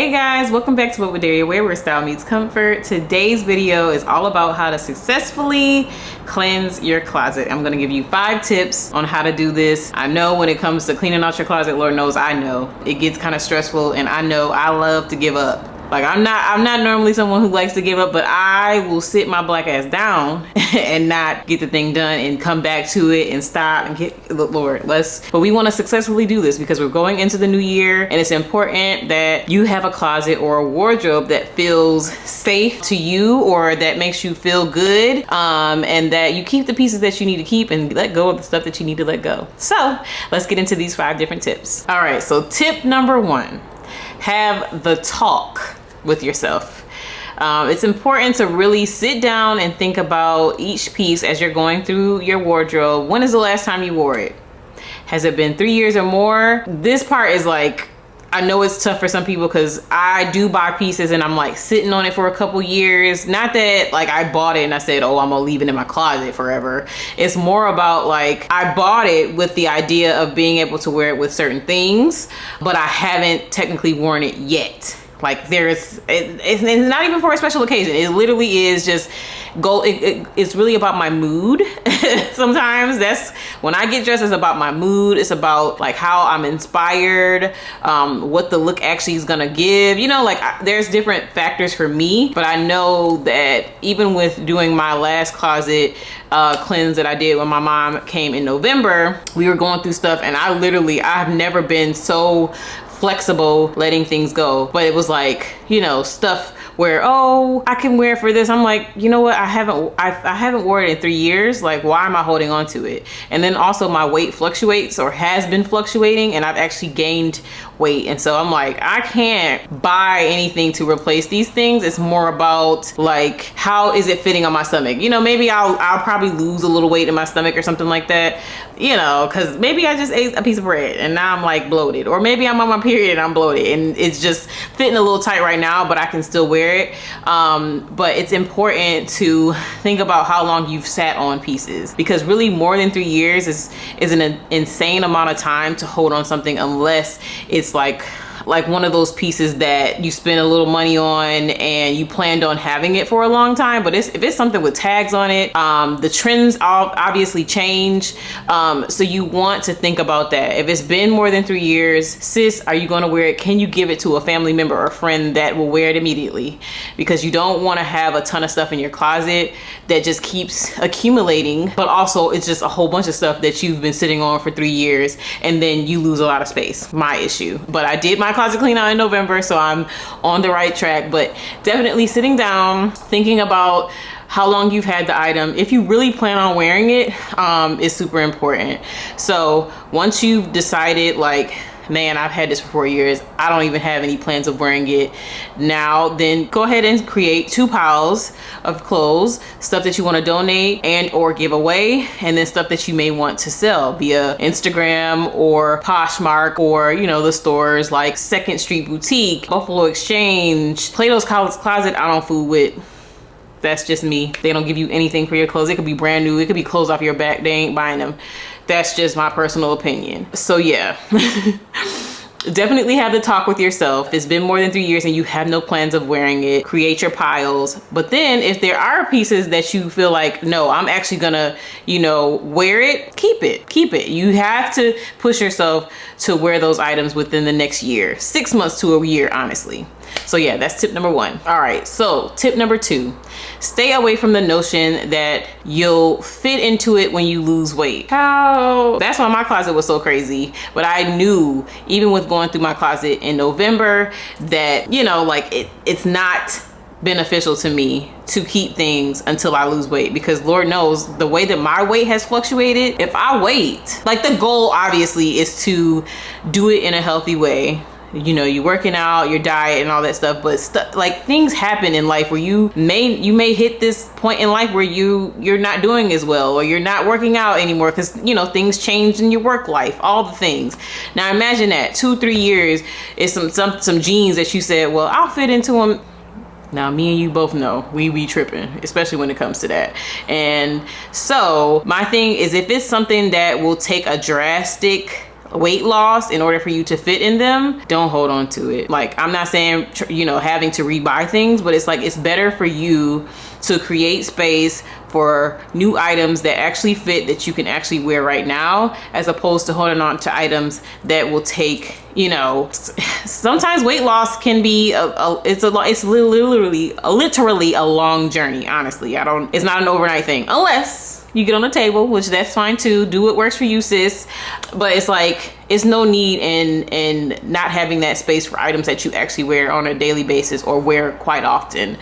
Hey guys, welcome back to What Would Daria Wear, where style meets comfort. Today's video is all about how to successfully cleanse your closet. I'm gonna give you 5 tips on how to do this. I know when it comes to cleaning out your closet, Lord knows I know it gets kind of stressful, and I know I love to give up. Like I'm not normally someone who likes to give up, but I will sit my black ass down and not get the thing done and come back to it and stop and get, Lord, but we want to successfully do this because we're going into the new year, and it's important that you have a closet or a wardrobe that feels safe to you or that makes you feel good, and that you keep the pieces that you need to keep and let go of the stuff that you need to let go. So let's get into these 5 different tips. All right, so tip number 1, have the talk with yourself. It's important to really sit down and think about each piece as you're going through your wardrobe. When is the last time you wore it? Has it been 3 years or more? This part is like, I know it's tough for some people because I do buy pieces and I'm like sitting on it for a couple years. Not that like I bought it and I said, oh, I'm gonna leave it in my closet forever. It's more about like, I bought it with the idea of being able to wear it with certain things, but I haven't technically worn it yet. Like it's not even for a special occasion. It literally is just it's really about my mood. Sometimes that's when I get dressed, it's about my mood. It's about like how I'm inspired, what the look actually is gonna give, you know, like there's different factors for me. But I know that even with doing my last closet cleanse that I did when my mom came in November, we were going through stuff, and I've never been so flexible letting things go. But it was like, you know, stuff where, oh, I can wear it for this. I'm like, you know what, I haven't worn it in 3 years. Like, why am I holding on to it? And then also my weight fluctuates or has been fluctuating, and I've actually gained weight. And so I'm like, I can't buy anything to replace these things. It's more about like, how is it fitting on my stomach? You know, maybe I'll probably lose a little weight in my stomach or something like that, you know, because maybe I just ate a piece of bread and now I'm like bloated, or maybe I'm on my period and I'm bloated and it's just fitting a little tight right now, but I can still wear it. But it's important to think about how long you've sat on pieces, because really more than 3 years is an insane amount of time to hold on something, unless it's like one of those pieces that you spend a little money on and you planned on having it for a long time. But if it's something with tags on it, the trends obviously change. So you want to think about that. If it's been more than 3 years, sis, are you gonna wear it? Can you give it to a family member or friend that will wear it immediately? Because you don't want to have a ton of stuff in your closet that just keeps accumulating, but also it's just a whole bunch of stuff that you've been sitting on for 3 years, and then you lose a lot of space. My issue. But I did my closet clean out in November, so I'm on the right track. But definitely sitting down, thinking about how long you've had the item, if you really plan on wearing it, is super important. So once you've decided like, man, I've had this for 4 years, I don't even have any plans of wearing it now, then go ahead and create 2 piles of clothes, stuff that you want to donate and or give away, and then stuff that you may want to sell via Instagram or Poshmark, or, you know, the stores like Second Street Boutique, Buffalo Exchange, Plato's Closet. I don't fool with. That's just me. They don't give you anything for your clothes. It could be brand new. It could be clothes off your back. They ain't buying them. That's just my personal opinion. So yeah, definitely have the talk with yourself. If it's been more than 3 years and you have no plans of wearing it, create your piles. But then if there are pieces that you feel like, no, I'm actually gonna, you know, wear it, keep it. You have to push yourself to wear those items within the next year, 6 months to a year, honestly. So yeah, that's tip number 1. All right, so tip number 2, stay away from the notion that you'll fit into it when you lose weight. That's why my closet was so crazy. But I knew, even with going through my closet in November, that, you know, like it's not beneficial to me to keep things until I lose weight, because Lord knows the way that my weight has fluctuated. If I wait, like the goal obviously is to do it in a healthy way. You know, you're working out, your diet and all that stuff, but like things happen in life where you may hit this point in life where you're not doing as well, or you're not working out anymore because, you know, things change in your work life, all the things. Now imagine that 2-3 years is some jeans that you said, well, I'll fit into them. Now me and you both know we be tripping, especially when it comes to that. And so my thing is, if it's something that will take a drastic weight loss in order for you to fit in them, don't hold on to it. Like, I'm not saying, you know, having to rebuy things, but it's like, it's better for you to create space for new items that actually fit, that you can actually wear right now, as opposed to holding on to items that will take, you know, sometimes weight loss can be it's literally a long journey. Honestly, it's not an overnight thing, unless you get on the table, which that's fine too. Do what works for you, sis. But it's like, it's no need in not having that space for items that you actually wear on a daily basis or wear quite often.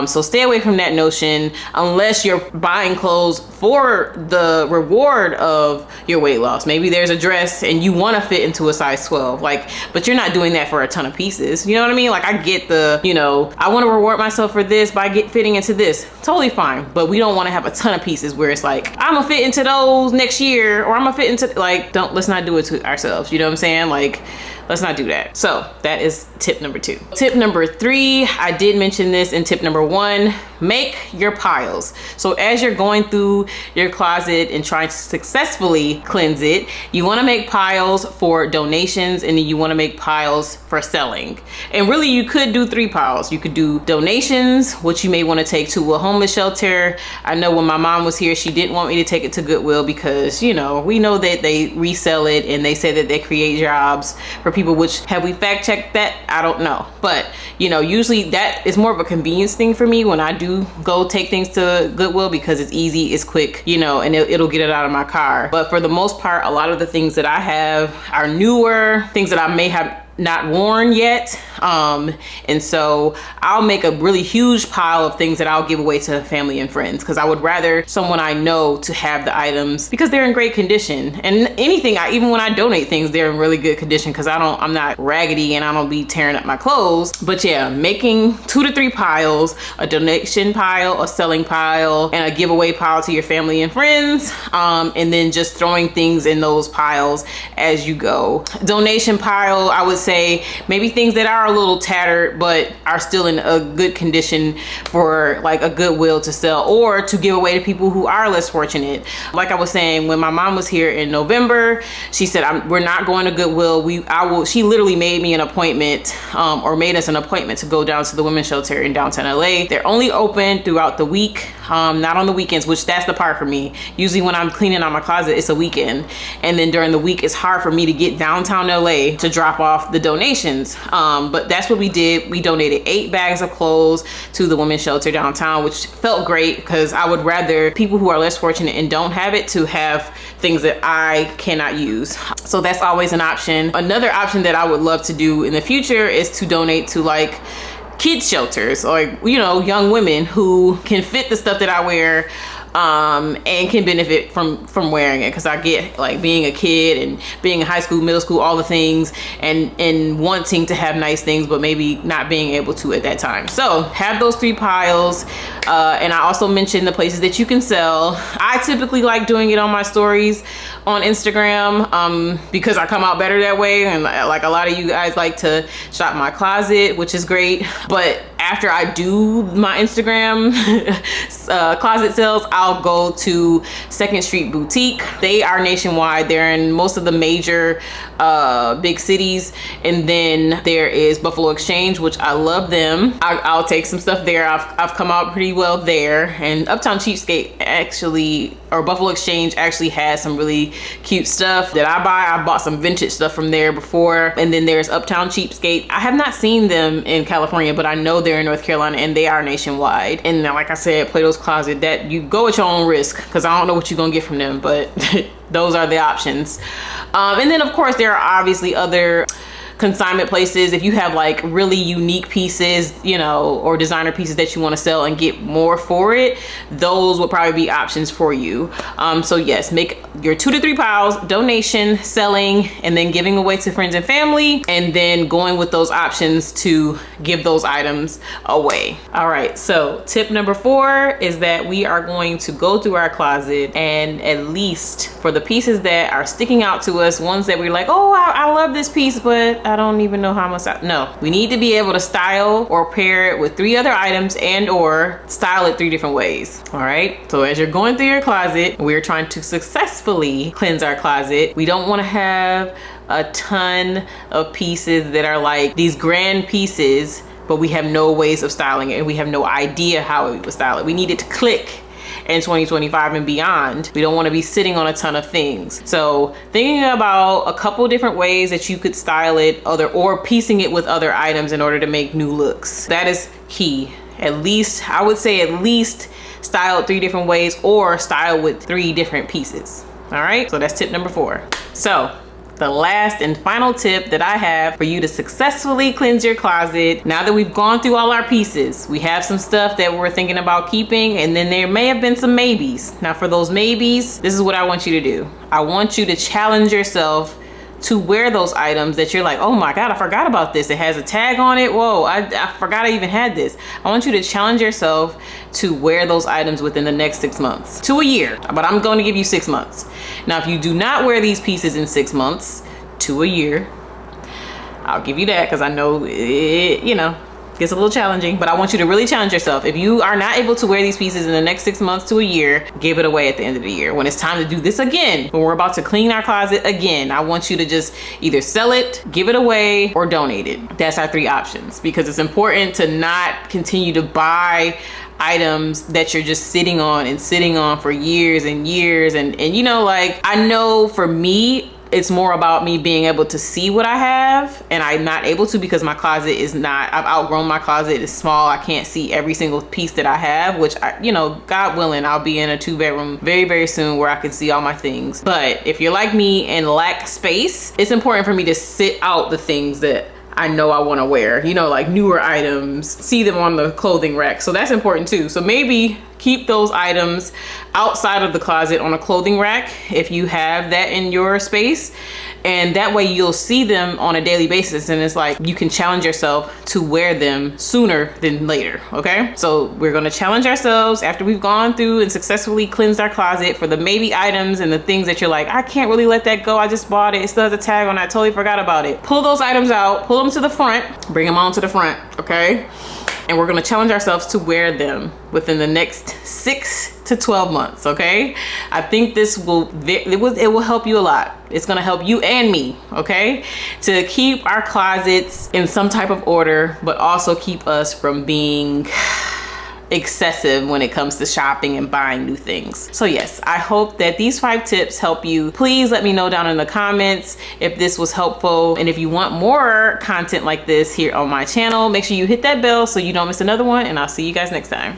So stay away from that notion, unless you're buying clothes for the reward of your weight loss. Maybe there's a dress and you want to fit into a size 12, like, but you're not doing that for a ton of pieces. You know what I mean? Like, I get the, you know, I want to reward myself for this by fitting into this. Totally fine. But we don't want to have a ton of pieces where it's like, I'm gonna fit into those next year, or I'm gonna fit into, like, let's not do it to ourselves. You know what I'm saying? Like, let's not do that. So that is tip number 2. Tip number 3, I did mention this in tip number 1, make your piles. So as you're going through your closet and trying to successfully cleanse it, you want to make piles for donations, and then you want to make piles for selling. And really, you could do 3 piles. You could do donations, which you may want to take to a homeless shelter. I know when my mom was here, she didn't want me to take it to Goodwill because, you know, we know that they resell it and they say that they create jobs for people, which, have we fact checked that? I don't know. But, you know, usually that is more of a convenience thing for me when I do go take things to Goodwill, because it's easy, it's quick, you know, and it'll get it out of my car. But for the most part, a lot of the things that I have are newer, things that I may have not worn yet, and so I'll make a really huge pile of things that I'll give away to family and friends, because I would rather someone I know to have the items, because they're in great condition. And anything, even when I donate things, they're in really good condition, because I'm not raggedy and I don't be tearing up my clothes. But yeah, making 2 to 3 piles, a donation pile, a selling pile, and a giveaway pile to your family and friends, and then just throwing things in those piles as you go. Donation pile, I would say maybe things that are a little tattered but are still in a good condition for like a Goodwill to sell, or to give away to people who are less fortunate. Like I was saying, when my mom was here in November, she said, we're not going to Goodwill. She literally made me an appointment, or made us an appointment to go down to the women's shelter in downtown LA. They're only open throughout the week, not on the weekends, which that's the part for me. Usually when I'm cleaning out my closet, it's a weekend. And then during the week, it's hard for me to get downtown LA to drop off the donations. But that's what we did. We donated 8 bags of clothes to the women's shelter downtown, which felt great, because I would rather people who are less fortunate and don't have it to have things that I cannot use. So that's always an option. Another option that I would love to do in the future is to donate to like kids shelters, or, you know, young women who can fit the stuff that I wear, and can benefit from wearing it, because I get, like, being a kid and being in high school, middle school, all the things, and wanting to have nice things but maybe not being able to at that time. So have those 3 piles, and I also mentioned the places that you can sell. I typically like doing it on my stories on Instagram, because I come out better that way, and like a lot of you guys like to shop my closet, which is great. But after I do my Instagram closet sales, I'll go to 2nd Street Boutique. They are nationwide. They're in most of the major big cities. And then there is Buffalo Exchange, which I love them. I'll take some stuff there. I've come out pretty well there. And Uptown Cheapskate actually, or Buffalo Exchange actually has some really cute stuff that I buy. I bought some vintage stuff from there before. And then there's Uptown Cheapskate. I have not seen them in California, but I know they're in North Carolina and they are nationwide. And like I said, Plato's Closet, that you go at your own risk, because I don't know what you're gonna get from them, but those are the options. And then of course there are obviously other consignment places. If you have like really unique pieces, you know, or designer pieces that you want to sell and get more for it, those will probably be options for you. So yes, make your 2 to 3 piles, donation, selling, and then giving away to friends and family, and then going with those options to give those items away. All right, so tip number 4 is that we are going to go through our closet, and at least for the pieces that are sticking out to us, ones that we're like, oh, I love this piece, but I don't even know how much. No, we need to be able to style or pair it with 3 other items and or style it 3 different ways. All right. So as you're going through your closet, we're trying to successfully cleanse our closet. We don't want to have a ton of pieces that are like these grand pieces, but we have no ways of styling it and we have no idea how we would style it. We need it to click in 2025 and beyond. We don't want to be sitting on a ton of things. So thinking about a couple different ways that you could style it or piecing it with other items in order to make new looks. That is key. At least, I would say at least style it 3 different ways or style with 3 different pieces. All right, so that's tip number 4. So the last and final tip that I have for you to successfully cleanse your closet, now that we've gone through all our pieces, we have some stuff that we're thinking about keeping, and then there may have been some maybes. Now for those maybes, this is what I want you to do. I want you to challenge yourself to wear those items that you're like, oh my God, I forgot about this. It has a tag on it. Whoa, I forgot I even had this. I want you to challenge yourself to wear those items within the next 6 months to a year, but I'm going to give you 6 months. Now, if you do not wear these pieces in 6 months to a year, I'll give you that because I know it, gets a little challenging, but I want you to really challenge yourself. If you are not able to wear these pieces in the next 6 months to a year, give it away at the end of the year. When it's time to do this again, when we're about to clean our closet again, I want you to just either sell it, give it away, or donate it. That's our 3 options, because it's important to not continue to buy items that you're just sitting on for years and years. And like, I know for me, it's more about me being able to see what I have, and I'm not able to because my closet is not, I've outgrown my closet. It's small. I can't see every single piece that I have, which God willing, I'll be in a 2-bedroom very, very soon where I can see all my things. But if you're like me and lack space, it's important for me to sit out the things that I know I want to wear, like newer items, see them on the clothing rack. So that's important too. So maybe keep those items outside of the closet on a clothing rack if you have that in your space. And that way you'll see them on a daily basis. And it's like you can challenge yourself to wear them sooner than later. Okay. So we're going to challenge ourselves after we've gone through and successfully cleansed our closet for the maybe items and the things that you're like, I can't really let that go. I just bought it. It still has a tag on it. I totally forgot about it. Pull those items out, pull them to the front, bring them on to the front. Okay. And we're going to challenge ourselves to wear them within the next 6 to 12 months. Okay. I think this will help you a lot. It's going to help you and me. Okay. To keep our closets in some type of order, but also keep us from being excessive when it comes to shopping and buying new things. So yes, I hope that these 5 tips help you. Please let me know down in the comments if this was helpful. And if you want more content like this here on my channel, make sure you hit that bell so you don't miss another one. And I'll see you guys next time.